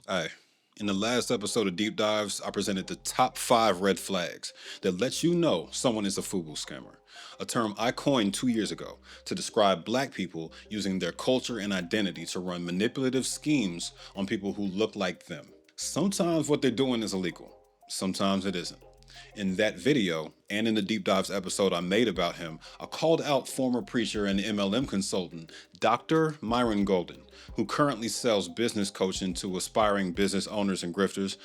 Hey, in the last episode of Deep Dives, I presented the top 5 red flags that let you know someone is a FUBU scammer, a term I coined 2 years ago to describe black people using their culture and identity to run manipulative schemes on people who look like them. Sometimes what they're doing is illegal, sometimes it isn't. In that video, and in the Deep Dives episode I made about him, I called out former preacher and MLM consultant Dr. Myron Golden, who currently sells business coaching to aspiring business owners and grifters,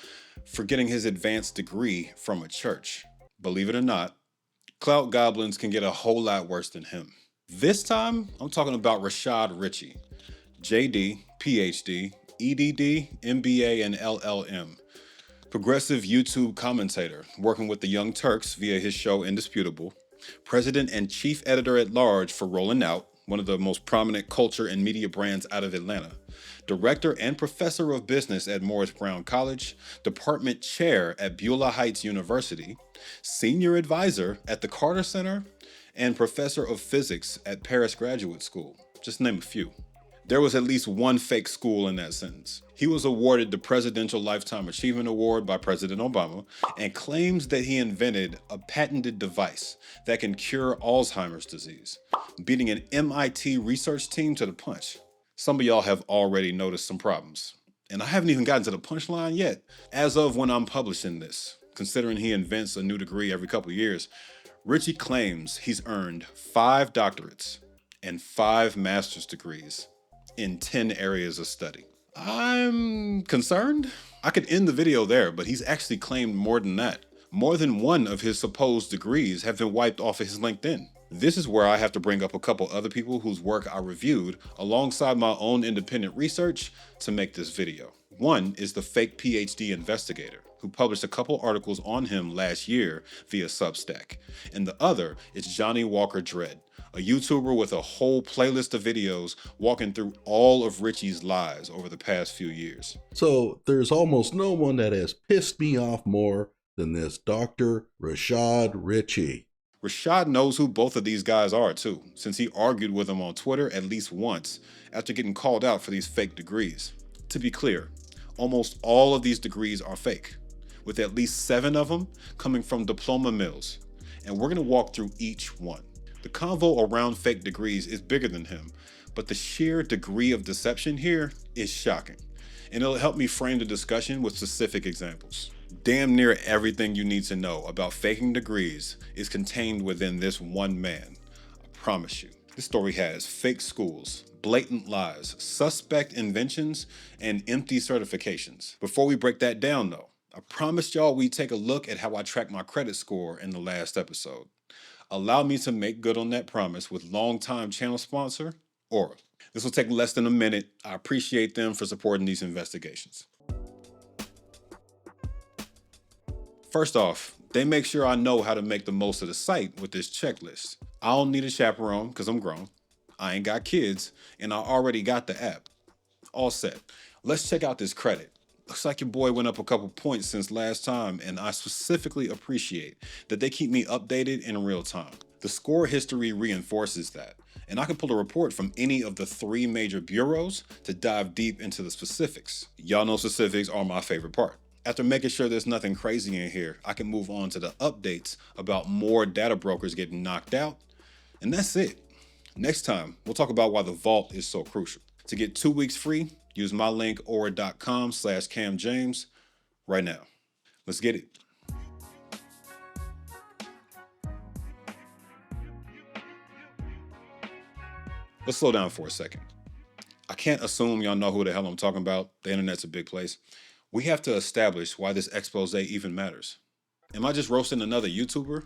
for getting his advanced degree from a church. Believe it or not, clout goblins can get a whole lot worse than him. This time, I'm talking about Rashad Richey, JD, PhD, EDD, MBA, and LLM. Progressive YouTube commentator, working with the Young Turks via his show Indisputable, president and chief editor at large for Rollin' Out, one of the most prominent culture and media brands out of Atlanta, director and professor of business at Morris Brown College, department chair at Beulah Heights University, senior advisor at the Carter Center, and professor of physics at Paris Graduate School, just to name a few. There was at least one fake school in that sentence. He was awarded the Presidential Lifetime Achievement Award by President Obama and claims that he invented a patented device that can cure Alzheimer's disease, beating an MIT research team to the punch. Some of y'all have already noticed some problems, and I haven't even gotten to the punchline yet. As of when I'm publishing this, considering he invents a new degree every couple years, Richey claims he's earned 5 doctorates and 5 master's degrees in 10 areas of study. I'm concerned. I could end the video there, but he's actually claimed more than that. More than one of his supposed degrees have been wiped off of his LinkedIn. This is where I have to bring up a couple other people whose work I reviewed alongside my own independent research to make this video. One is the fake PhD investigator, who published a couple articles on him last year via Substack. And the other is Johnny Walker Dredd, a YouTuber with a whole playlist of videos walking through all of Richey's lies over the past few years. So there's almost no one that has pissed me off more than this Dr. Rashad Richey. Rashad knows who both of these guys are too, since he argued with them on Twitter at least once after getting called out for these fake degrees. To be clear, almost all of these degrees are fake, with at least 7 of them coming from diploma mills, and we're going to walk through each one. The convo around fake degrees is bigger than him, but the sheer degree of deception here is shocking, and it'll help me frame the discussion with specific examples. Damn near everything you need to know about faking degrees is contained within this one man. I promise you. This story has fake schools, blatant lies, suspect inventions, and empty certifications. Before we break that down though, I promised y'all we'd take a look at how I tracked my credit score in the last episode. Allow me to make good on that promise with longtime channel sponsor, Aura. This will take less than a minute. I appreciate them for supporting these investigations. First off, they make sure I know how to make the most of the site with this checklist. I don't need a chaperone because I'm grown. I ain't got kids, and I already got the app. All set. Let's check out this credit. Looks like your boy went up a couple points since last time, and I specifically appreciate that they keep me updated in real time. The score history reinforces that, and I can pull a report from any of the 3 major bureaus to dive deep into the specifics. Y'all know specifics are my favorite part. After making sure there's nothing crazy in here, I can move on to the updates about more data brokers getting knocked out, and that's it. Next time, we'll talk about why the vault is so crucial. To get 2 weeks free, use my link aura.com/CamJames right now. Let's get it. Let's slow down for a second. I can't assume y'all know who the hell I'm talking about. The internet's a big place. We have to establish why this expose even matters. Am I just roasting another YouTuber?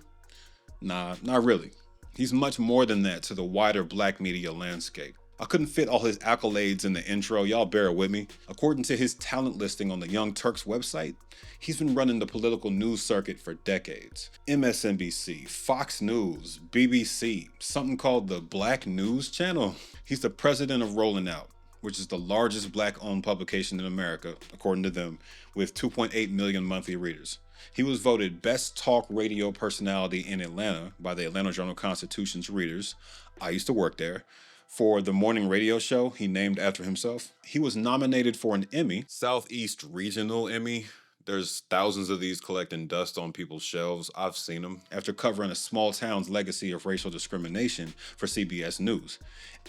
Nah, not really. He's much more than that to the wider black media landscape. I couldn't fit all his accolades in the intro, y'all bear with me. According to his talent listing on the Young Turks website, he's been running the political news circuit for decades. MSNBC, Fox News, BBC, something called the Black News Channel. He's the president of Rollin' Out, which is the largest black-owned publication in America, according to them, with 2.8 million monthly readers. He was voted Best Talk Radio Personality in Atlanta by the Atlanta Journal-Constitution's readers. I used to work there. for the morning radio show he named after himself. He was nominated for an Emmy, Southeast Regional Emmy. There's thousands of these collecting dust on people's shelves. I've seen them after covering a small town's legacy of racial discrimination for CBS News.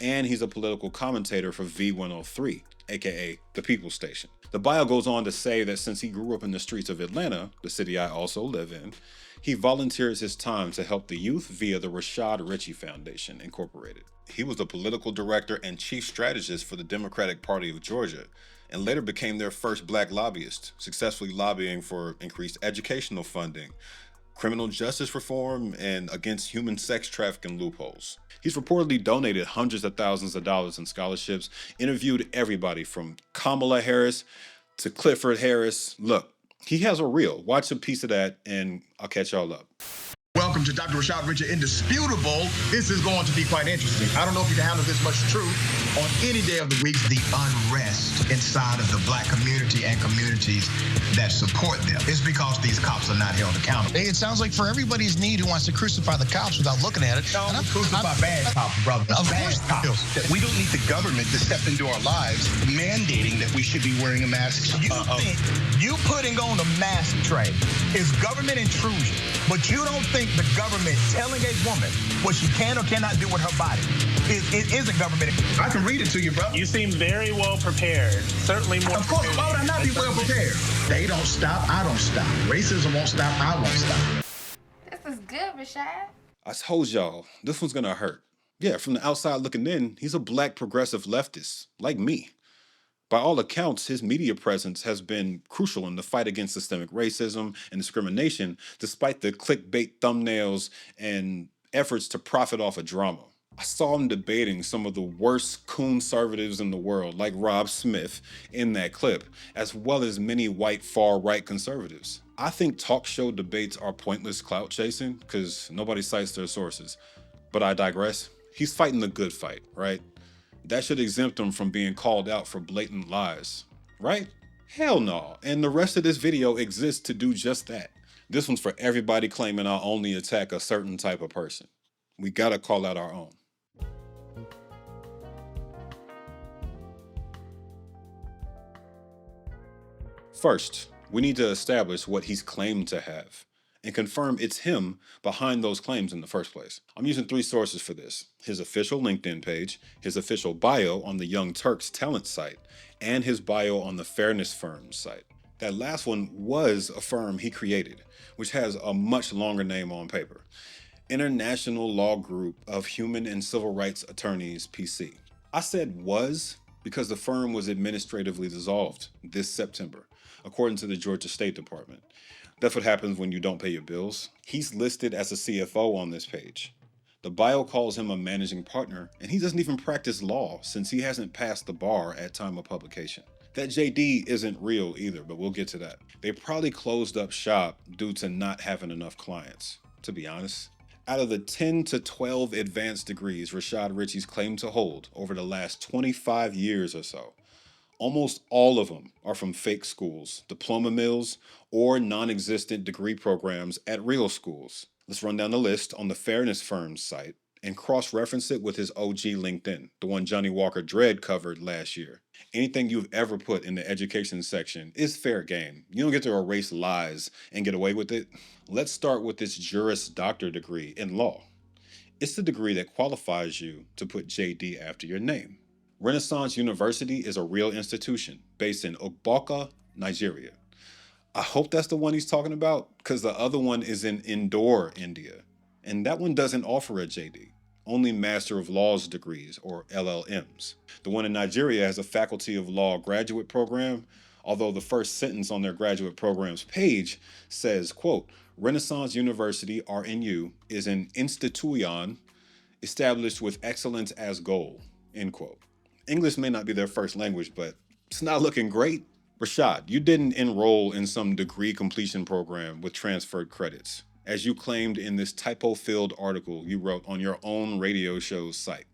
And he's a political commentator for V103, aka the People Station. The bio goes on to say that since he grew up in the streets of Atlanta, the city I also live in, he volunteers his time to help the youth via the Rashad Richey Foundation, Incorporated. He was the political director and chief strategist for the Democratic Party of Georgia, and later became their first black lobbyist, successfully lobbying for increased educational funding, criminal justice reform, and against human sex trafficking loopholes. He's reportedly donated hundreds of thousands of dollars in scholarships, interviewed everybody from Kamala Harris to Clifford Harris. Look, he has a reel. Watch a piece of that, and I'll catch y'all up. Welcome to Dr. Rashad Richey. Indisputable, this is going to be quite interesting. I don't know if you can handle this much truth on any day of the week. The unrest inside of the black community and communities that support them is because these cops are not held accountable. It sounds like for everybody's need who wants to crucify the cops without looking at it. No, crucify bad cops, brother. Of Bad course. cops. We don't need the government to step into our lives mandating that we should be wearing a mask. You putting on the mask tray is government intrusion, but you don't think the government telling a woman what she can or cannot do with her body isn't government. I can read it to you, brother. You seem very well prepared. Certainly more. Of course, why would I not be well prepared? They don't stop, I don't stop. Racism won't stop, I won't stop. This is good, Rashad. I told y'all, this one's gonna hurt. Yeah, from the outside looking in, he's a black progressive leftist, like me. By all accounts, his media presence has been crucial in the fight against systemic racism and discrimination, despite the clickbait thumbnails and efforts to profit off of drama. I saw him debating some of the worst conservatives in the world, like Rob Smith, in that clip, as well as many white far-right conservatives. I think talk show debates are pointless clout chasing, because nobody cites their sources. But I digress. He's fighting the good fight, right? That should exempt him from being called out for blatant lies, right? Hell no. And the rest of this video exists to do just that. This one's for everybody claiming I only attack a certain type of person. We gotta call out our own. First, we need to establish what he's claimed to have and confirm it's him behind those claims in the first place. I'm using 3 sources for this: his official LinkedIn page, his official bio on the Young Turks talent site, and his bio on the Fairness Firm's site. That last one was a firm he created, which has a much longer name on paper: International Law Group of Human and Civil Rights Attorneys, PC. I said was because the firm was administratively dissolved this September, according to the Georgia State Department. That's what happens when you don't pay your bills. He's listed as a CFO on this page. The bio calls him a managing partner, and he doesn't even practice law since he hasn't passed the bar at time of publication. That JD isn't real either, but we'll get to that. They probably closed up shop due to not having enough clients, to be honest. Out of the 10 to 12 advanced degrees Rashad Richey's claimed to hold over the last 25 years or so, almost all of them are from fake schools, diploma mills, or non-existent degree programs at real schools. Let's run down the list on the Fairness Firm's site and cross-reference it with his OG LinkedIn, the one Johnny Walker Dredd covered last year. Anything you've ever put in the education section is fair game. You don't get to erase lies and get away with it. Let's start with this Juris Doctor degree in law. It's the degree that qualifies you to put JD after your name. Renaissance University is a real institution based in Ogboka, Nigeria. I hope that's the one he's talking about, because the other one is in Indore, India. And that one doesn't offer a JD, only Master of Laws degrees, or LLMs. The one in Nigeria has a Faculty of Law graduate program, although the first sentence on their graduate program's page says, quote, Renaissance University, RNU, is an institution established with excellence as goal, end quote. English may not be their first language, but it's not looking great. Rashad, you didn't enroll in some degree completion program with transferred credits, as you claimed in this typo-filled article you wrote on your own radio show's site.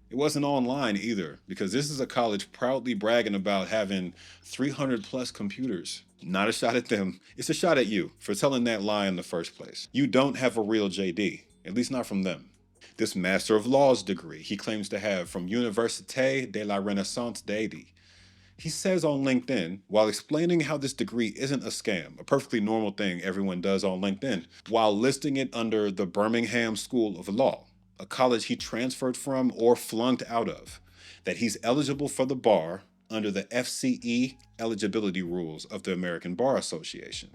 It wasn't online either, because this is a college proudly bragging about having 300 plus computers. Not a shot at them, it's a shot at you for telling that lie in the first place. You don't have a real JD, at least not from them. This Master of Laws degree he claims to have from Université de la Renaissance d'Haïti. He says on LinkedIn, while explaining how this degree isn't a scam, a perfectly normal thing everyone does on LinkedIn, while listing it under the Birmingham School of Law, a college he transferred from or flunked out of, that he's eligible for the bar under the FCE eligibility rules of the American Bar Association.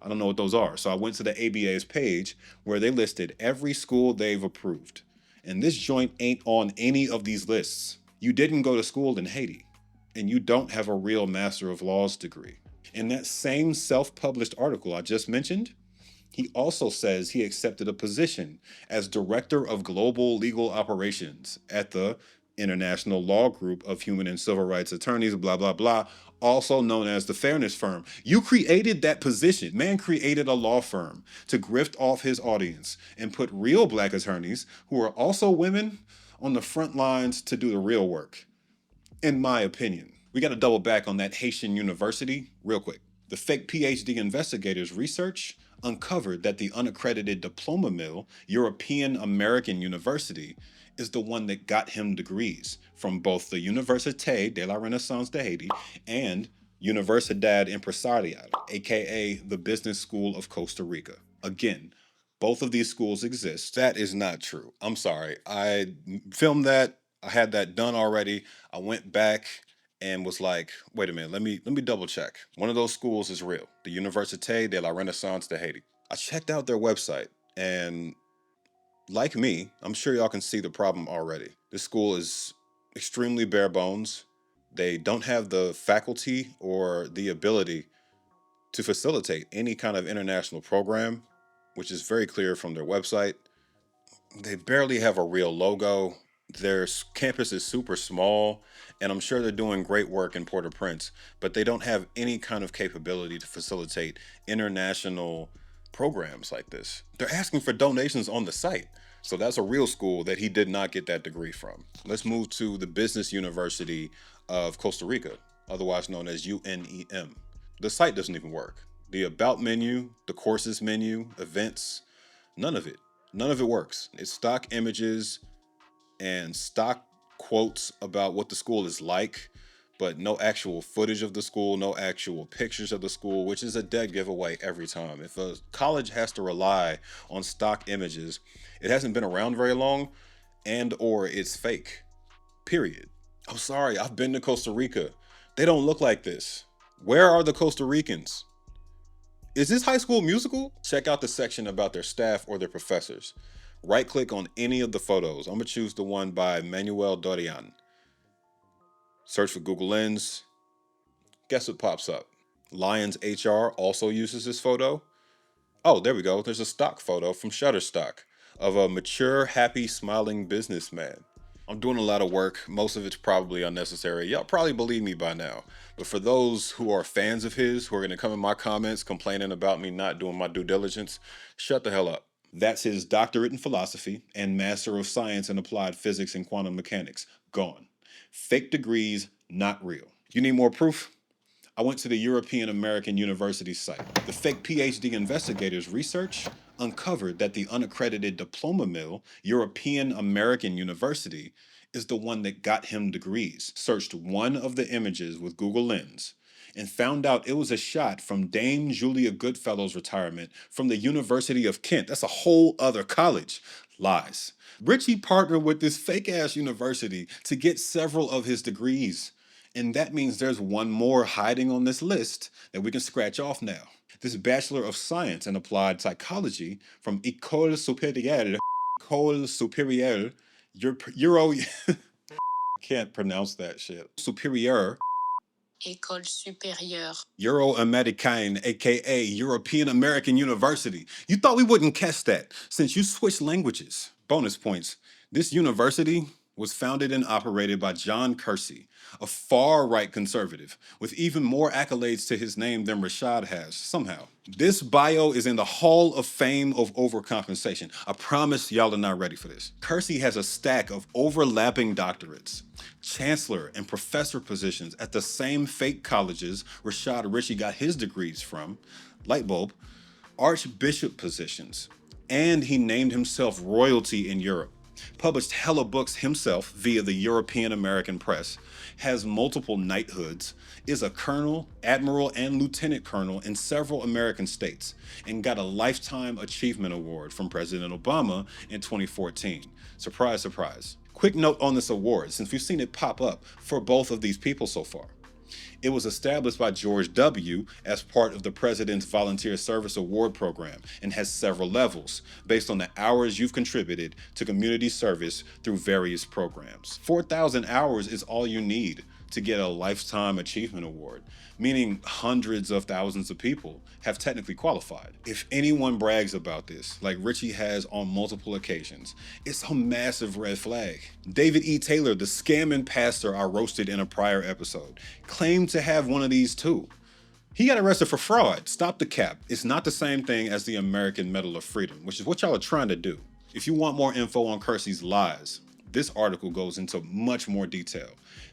I don't know what those are, so I went to the ABA's page where they listed every school they've approved. And this joint ain't on any of these lists. You didn't go to school in Haiti, and you don't have a real Master of Laws degree. In that same self-published article I just mentioned, he also says he accepted a position as Director of Global Legal Operations at the International Law Group of Human and Civil Rights Attorneys, blah, blah, blah, also known as the Fairness Firm. You created that position. Man created a law firm to grift off his audience and put real Black attorneys, who are also women, on the front lines to do the real work. In my opinion, we got to double back on that Haitian university real quick. The fake PhD investigators' research uncovered that the unaccredited diploma mill, European American University, is the one that got him degrees from both the Université de la Renaissance d'Haïti and Universidad Empresarial, aka the Business School of Costa Rica. Again, both of these schools exist. That is not true. I'm sorry. I filmed that. I had that done already. I went back and was like, wait a minute, let me double check. One of those schools is real, the Université de la Renaissance d'Haïti. I checked out their website, and like me, I'm sure y'all can see the problem already. This school is extremely bare bones. They don't have the faculty or the ability to facilitate any kind of international program, which is very clear from their website. They barely have a real logo. Their campus is super small, and I'm sure they're doing great work in Port-au-Prince, but they don't have any kind of capability to facilitate international programs like this. They're asking for donations on the site. So that's a real school that he did not get that degree from. Let's move to the Business University of Costa Rica, otherwise known as UNEM. The site doesn't even work. The About menu, the courses menu, events, none of it works. It's stock images and stock quotes about what the school is like, but no actual footage of the school, no actual pictures of the school, which is a dead giveaway every time. If a college has to rely on stock images, it hasn't been around very long, and or it's fake, period. I'm sorry, I've been to Costa Rica. They don't look like this. Where are the Costa Ricans? Is this High School Musical? Check out the section about their staff or their professors. Right click on any of the photos. I'm gonna choose the one by Manuel Dorian. Search for Google Lens. Guess what pops up? Lions HR also uses this photo. Oh, there we go. There's a stock photo from Shutterstock of a mature, happy, smiling businessman. I'm doing a lot of work. Most of it's probably unnecessary. Y'all probably believe me by now. But for those who are fans of his, who are going to come in my comments complaining about me not doing my due diligence, shut the hell up. That's his doctorate in philosophy and Master of Science in Applied Physics and Quantum Mechanics. Gone. Fake degrees, not real. You need more proof? I went to the European American University site. The fake PhD investigators' research uncovered that the unaccredited diploma mill, European American University, is the one that got him degrees. Searched one of the images with Google Lens and found out it was a shot from Dame Julia Goodfellow's retirement from the University of Kent. That's a whole other college. Lies. Richey partnered with this fake-ass university to get several of his degrees. And that means there's one more hiding on this list that we can scratch off now. This Bachelor of Science in Applied Psychology from École Supérieure, Euro, can't pronounce that shit. Superior. École supérieure. Euro-Americaine, aka European American University. You thought we wouldn't catch that since you switched languages. Bonus points. This university was founded and operated by John Kersey, a far-right conservative with even more accolades to his name than Rashad has, somehow. This bio is in the Hall of Fame of overcompensation. I promise y'all are not ready for this. Kersey has a stack of overlapping doctorates, chancellor and professor positions at the same fake colleges Rashad Richey got his degrees from, light bulb, archbishop positions, And he named himself royalty in Europe. Published hella books himself via the European American press, has multiple knighthoods, is a colonel, admiral, and lieutenant colonel in several American states, and got a Lifetime Achievement Award from President Obama in 2014. Surprise, surprise. Quick note on this award, since we've seen it pop up for both of these people so far. It was established by George W. as part of the President's Volunteer Service Award Program and has several levels based on the hours you've contributed to community service through various programs. 4,000 hours is all you need to get a Lifetime Achievement Award, meaning hundreds of thousands of people have technically qualified. If anyone brags about this, like Richey has on multiple occasions, it's a massive red flag. David E. Taylor, the scamming pastor I roasted in a prior episode, claimed to have one of these too. He got arrested for fraud. Stop the cap. It's not the same thing as the American Medal of Freedom, which is what y'all are trying to do. If you want more info on Kersey's lies, this article goes into much more detail.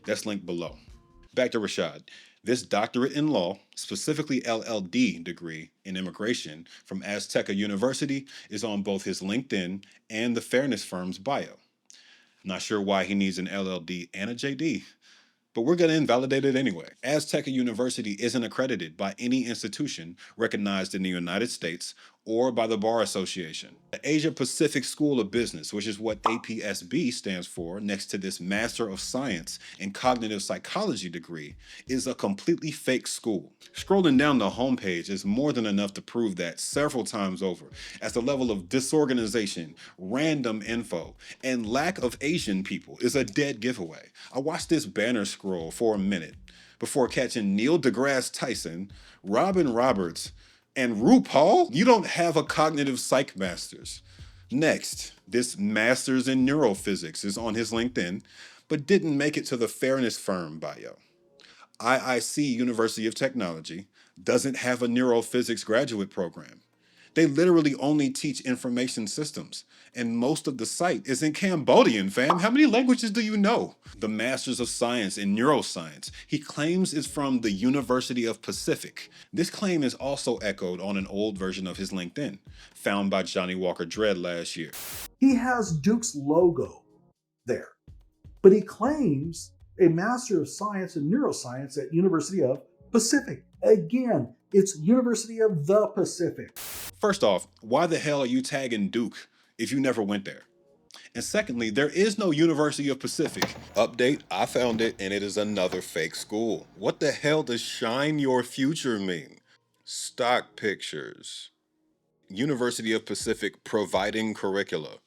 That's linked below. Back to Rashad. This doctorate in law, specifically LLD degree in immigration from Azteca University, is on both his LinkedIn and the Fairness Firm's bio. Not sure why he needs an LLD and a JD, but we're going to invalidate it anyway. Azteca University isn't accredited by any institution recognized in the United States or by the Bar Association. The Asia Pacific School of Business, which is what APSB stands for next to this Master of Science in Cognitive Psychology degree, is a completely fake school. Scrolling down the homepage is more than enough to prove that several times over, as the level of disorganization, random info, and lack of Asian people is a dead giveaway. I watched this banner scroll for a minute before catching Neil deGrasse Tyson, Robin Roberts, and RuPaul. You don't have a cognitive psych master's. Next, this master's in neurophysics is on his LinkedIn, but didn't make it to the Fairness Firm bio. IIC University of Technology doesn't have a neurophysics graduate program. They literally only teach information systems, and most of the site is in Cambodian, fam. How many languages do you know? The Masters of Science in Neuroscience he claims is from the University of Pacific. This claim is also echoed on an old version of his LinkedIn, found by Johnny Walker Dredd last year. He has Duke's logo there, but he claims a Master of Science in Neuroscience at University of Pacific. Again, it's University of the Pacific. First off, why the hell are you tagging Duke if you never went there? And secondly, there is no University of Pacific. Update, I found it, and it is another fake school. What the hell does shine your future mean? Stock pictures. University of Pacific providing curricula.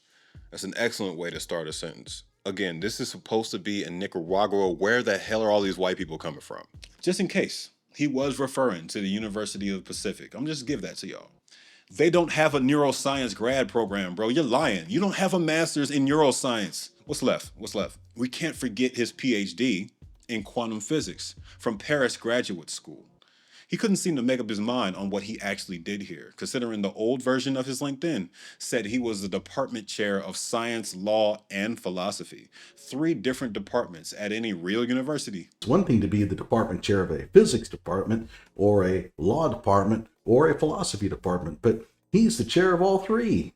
That's an excellent way to start a sentence. Again, this is supposed to be in Nicaragua. Where the hell are all these white people coming from? Just in case, he was referring to the University of the Pacific. I'm just give that to y'all. They don't have a neuroscience grad program, bro. You're lying. You don't have a master's in neuroscience. What's left? What's left? We can't forget his PhD in quantum physics from Paris Graduate School. He couldn't seem to make up his mind on what he actually did here, considering the old version of his LinkedIn said he was the department chair of science, law, and philosophy. 3 different departments at any real university. It's one thing to be the department chair of a physics department or a law department or a philosophy department, but he's the chair of all 3.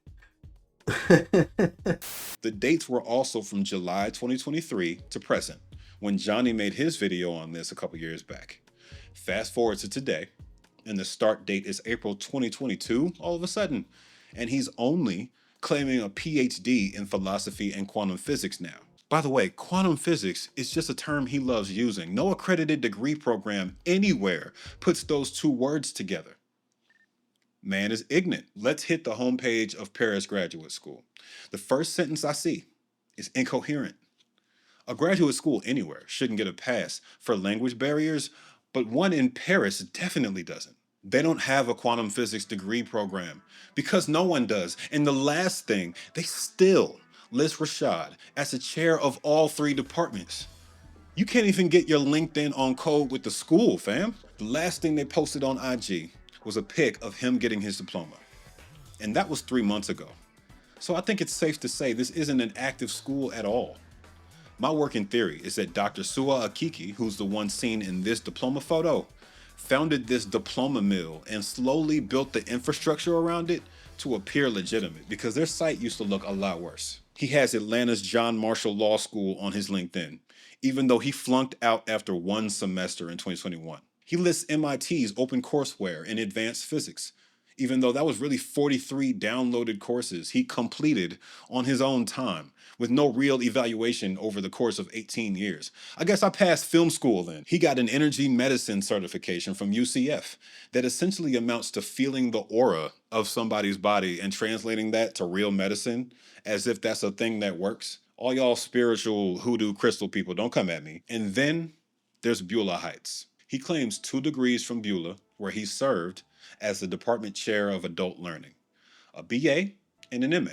The dates were also from July 2023 to present, when Johnny made his video on this a couple years back. Fast forward to today, and the start date is April 2022 all of a sudden, and he's only claiming a PhD in philosophy and quantum physics now. By the way, quantum physics is just a term he loves using. No accredited degree program anywhere puts those 2 words together. Man is ignorant. Let's hit the homepage of Paris Graduate School. The first sentence I see is incoherent. A graduate school anywhere shouldn't get a pass for language barriers, but one in Paris definitely doesn't. They don't have a quantum physics degree program because no one does. And the last thing, they still list Rashad as the chair of all 3 departments. You can't even get your LinkedIn on code with the school, fam. The last thing they posted on IG was a pic of him getting his diploma. And that was 3 months ago. So I think it's safe to say this isn't an active school at all. My working theory is that Dr. Sua Akiki, who's the one seen in this diploma photo, founded this diploma mill and slowly built the infrastructure around it to appear legitimate because their site used to look a lot worse. He has Atlanta's John Marshall Law School on his LinkedIn, even though he flunked out after one semester in 2021. He lists MIT's OpenCourseWare in advanced physics, even though that was really 43 downloaded courses he completed on his own time, with no real evaluation over the course of 18 years. I guess I passed film school then. He got an energy medicine certification from UCF that essentially amounts to feeling the aura of somebody's body and translating that to real medicine as if that's a thing that works. All y'all spiritual hoodoo crystal people, don't come at me. And then there's Beulah Heights. He claims 2 degrees from Beulah, where he served as the department chair of adult learning, a BA and an MA.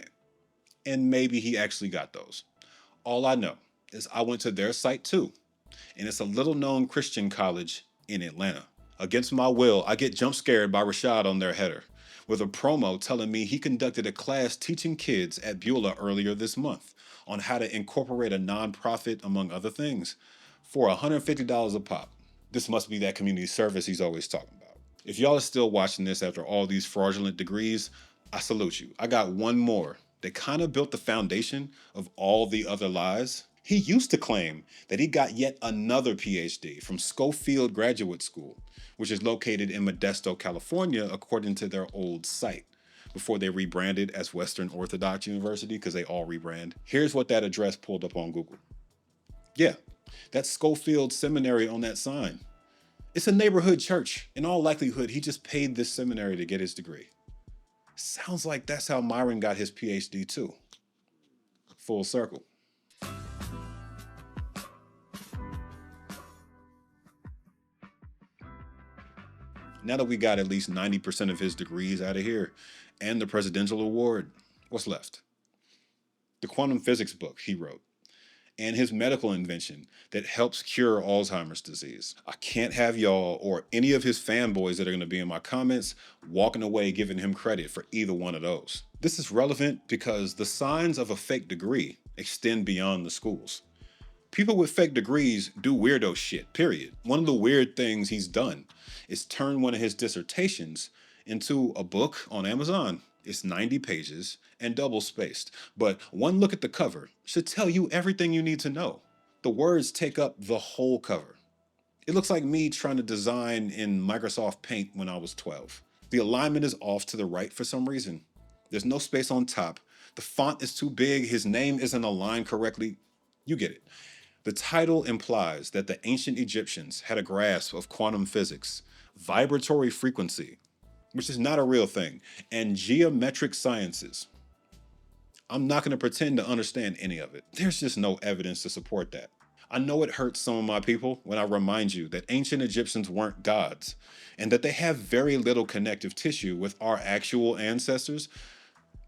And maybe he actually got those. All I know is I went to their site too, and it's a little known Christian college in Atlanta. Against my will, I get jump scared by Rashad on their header with a promo telling me he conducted a class teaching kids at Beulah earlier this month on how to incorporate a nonprofit, among other things, for $150 a pop. This must be that community service he's always talking about. If y'all are still watching this after all these fraudulent degrees, I salute you. I got one more that kind of built the foundation of all the other lies. He used to claim that he got yet another PhD from Scofield Graduate School, which is located in Modesto, California, according to their old site, before they rebranded as Western Orthodox University, because they all rebrand. Here's what that address pulled up on Google. Yeah, that's Scofield Seminary on that sign. It's a neighborhood church. In all likelihood, he just paid this seminary to get his degree. Sounds like that's how Myron got his PhD too. Full circle. Now that we got at least 90% of his degrees out of here and the presidential award, what's left? The quantum physics book he wrote and his medical invention that helps cure Alzheimer's disease. I can't have y'all or any of his fanboys that are going to be in my comments walking away giving him credit for either one of those. This is relevant because the signs of a fake degree extend beyond the schools. People with fake degrees do weirdo shit, period. One of the weird things he's done is turn one of his dissertations into a book on Amazon. It's 90 pages and double spaced, but one look at the cover should tell you everything you need to know. The words take up the whole cover. It looks like me trying to design in Microsoft Paint when I was 12. The alignment is off to the right for some reason. There's no space on top. The font is too big. His name isn't aligned correctly. You get it. The title implies that the ancient Egyptians had a grasp of quantum physics, vibratory frequency, which is not a real thing, and geometric sciences. I'm not going to pretend to understand any of it. There's just no evidence to support that. I know it hurts some of my people when I remind you that ancient Egyptians weren't gods, and that they have very little connective tissue with our actual ancestors,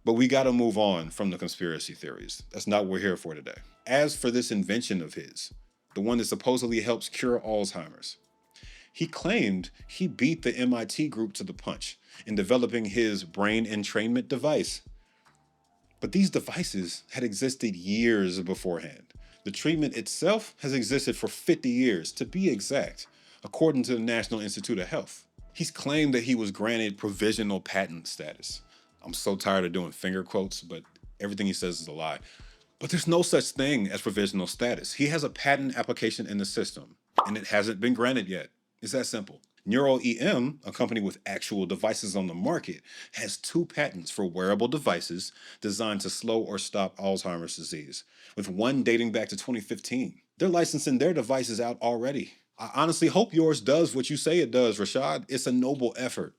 but we got to move on from the conspiracy theories. That's not what we're here for today. As for this invention of his, the one that supposedly helps cure Alzheimer's, he claimed he beat the MIT group to the punch in developing his brain entrainment device. But these devices had existed years beforehand. The treatment itself has existed for 50 years, to be exact, according to the National Institute of Health. He's claimed that he was granted provisional patent status. I'm so tired of doing finger quotes, but everything he says is a lie. But there's no such thing as provisional status. He has a patent application in the system, and it hasn't been granted yet. It's that simple. NeuroEM, a company with actual devices on the market, has 2 patents for wearable devices designed to slow or stop Alzheimer's disease, with one dating back to 2015. They're licensing their devices out already. I honestly hope yours does what you say it does, Rashad. It's a noble effort.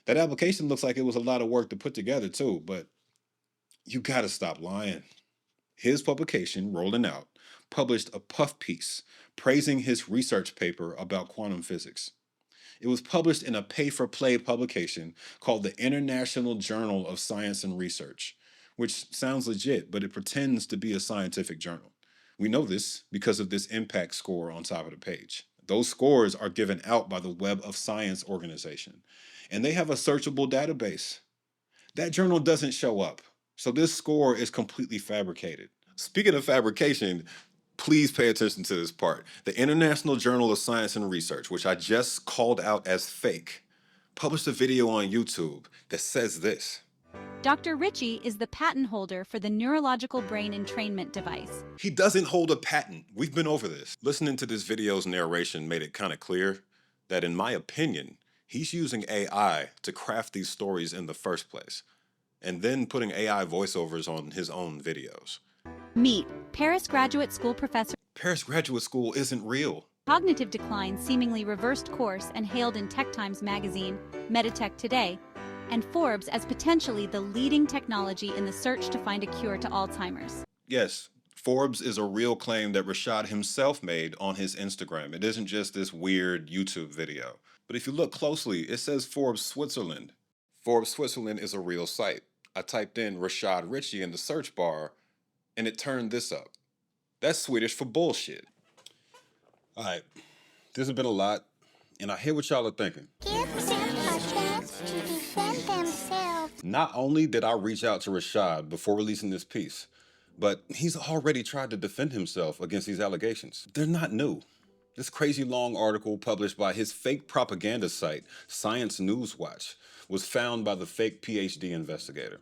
That application looks like it was a lot of work to put together too, but you gotta stop lying. His publication, Rolling Out, published a puff piece praising his research paper about quantum physics. It was published in a pay-for-play publication called the International Journal of Science and Research, which sounds legit, but it pretends to be a scientific journal. We know this because of this impact score on top of the page. Those scores are given out by the Web of Science organization, and they have a searchable database. That journal doesn't show up, so this score is completely fabricated. Speaking of fabrication, please pay attention to this part. The International Journal of Science and Research, which I just called out as fake, published a video on YouTube that says this. Dr. Richey is the patent holder for the neurological brain entrainment device. He doesn't hold a patent. We've been over this. Listening to this video's narration made it kind of clear that, in my opinion, he's using AI to craft these stories in the first place, and then putting AI voiceovers on his own videos. Meet Paris Graduate School professor. Paris Graduate School isn't real. Cognitive decline seemingly reversed course and hailed in Tech Times magazine, Meditech Today, and Forbes as potentially the leading technology in the search to find a cure to Alzheimer's. Yes, Forbes is a real claim that Rashad himself made on his Instagram. It isn't just this weird YouTube video. But if you look closely, it says Forbes Switzerland. Forbes Switzerland is a real site. I typed in Rashad Richey in the search bar, and it turned this up. That's Swedish for bullshit. All right, this has been a lot, and I hear what y'all are thinking. Give them a chance to defend themselves. Not only did I reach out to Rashad before releasing this piece, but he's already tried to defend himself against these allegations. They're not new. This crazy long article published by his fake propaganda site, Science News Watch, was found by the fake PhD investigator.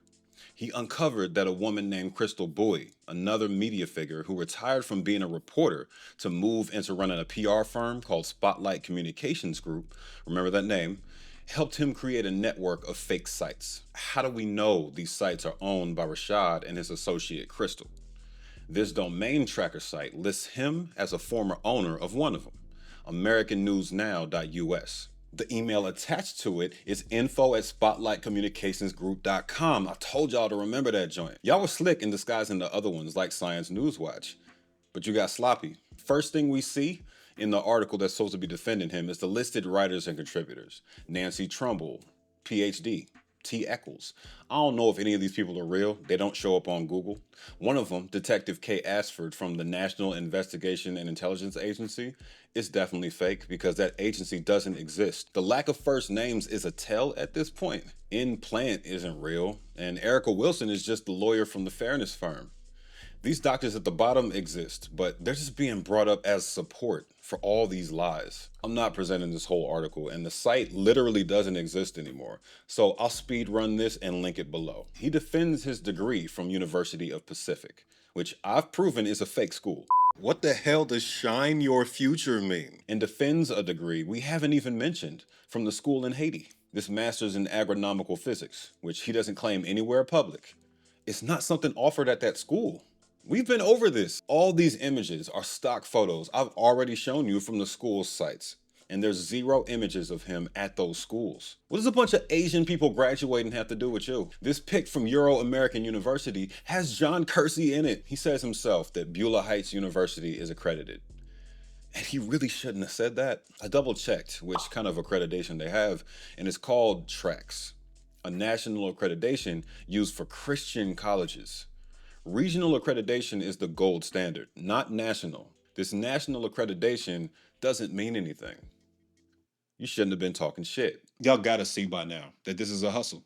He uncovered that a woman named Crystal Beulah, another media figure who retired from being a reporter to move into running a PR firm called Spotlight Communications Group, remember that name, helped him create a network of fake sites. How do we know these sites are owned by Rashad and his associate Crystal? This domain tracker site lists him as a former owner of one of them, AmericanNewsNow.us. The email attached to it is info@spotlightcommunicationsgroup.com. I told y'all to remember that joint. Y'all were slick in disguising the other ones like Science News Watch, but you got sloppy. First thing we see in the article that's supposed to be defending him is the listed writers and contributors. Nancy Trumbull, PhD. T. Eccles. I don't know if any of these people are real. They don't show up on Google. One of them, Detective Kay Ashford from the National Investigation and Intelligence Agency, is definitely fake because that agency doesn't exist. The lack of first names is a tell at this point. In Plant isn't real, and Erica Wilson is just the lawyer from the Fairness firm. These doctors at the bottom exist, but they're just being brought up as support for all these lies. I'm not presenting this whole article, and the site literally doesn't exist anymore, so I'll speed run this and link it below. He defends his degree from University of Pacific, which I've proven is a fake school. What the hell does shine your future mean? And defends a degree we haven't even mentioned from the school in Haiti, this master's in agronomical physics, which he doesn't claim anywhere public. It's not something offered at that school. We've been over this. All these images are stock photos I've already shown you from the school's sites, and there's 0 images of him at those schools. What does a bunch of Asian people graduating have to do with you? This pic from American University has John Kersey in it. He says himself that Beulah Heights University is accredited. And he really shouldn't have said that. I double checked which kind of accreditation they have, and it's called TRACS, a national accreditation used for Christian colleges. Regional accreditation is the gold standard, not national. This national accreditation doesn't mean anything. You shouldn't have been talking shit. Y'all gotta see by now that this is a hustle.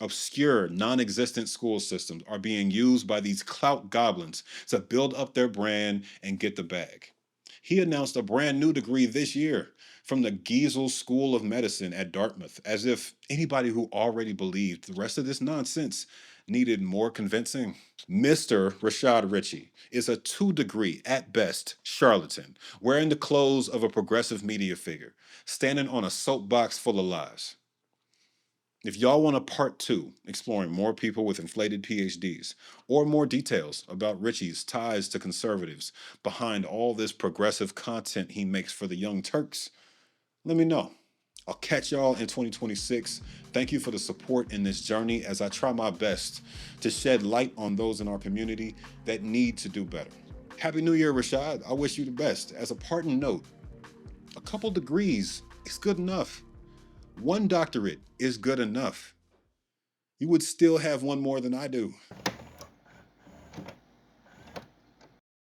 Obscure, non-existent school systems are being used by these clout goblins to build up their brand and get the bag. He announced a brand new degree this year from the Giesel School of Medicine at Dartmouth, as if anybody who already believed the rest of this nonsense needed more convincing. Mr. Rashad Richey is a 2-degree, at best, charlatan, wearing the clothes of a progressive media figure, standing on a soapbox full of lies. If y'all want a part 2, exploring more people with inflated PhDs, or more details about Richey's ties to conservatives behind all this progressive content he makes for the Young Turks, let me know. I'll catch y'all in 2026. Thank you for the support in this journey as I try my best to shed light on those in our community that need to do better. Happy New Year, Rashad. I wish you the best. As a parting note, a couple degrees is good enough. 1 doctorate is good enough. You would still have one more than I do.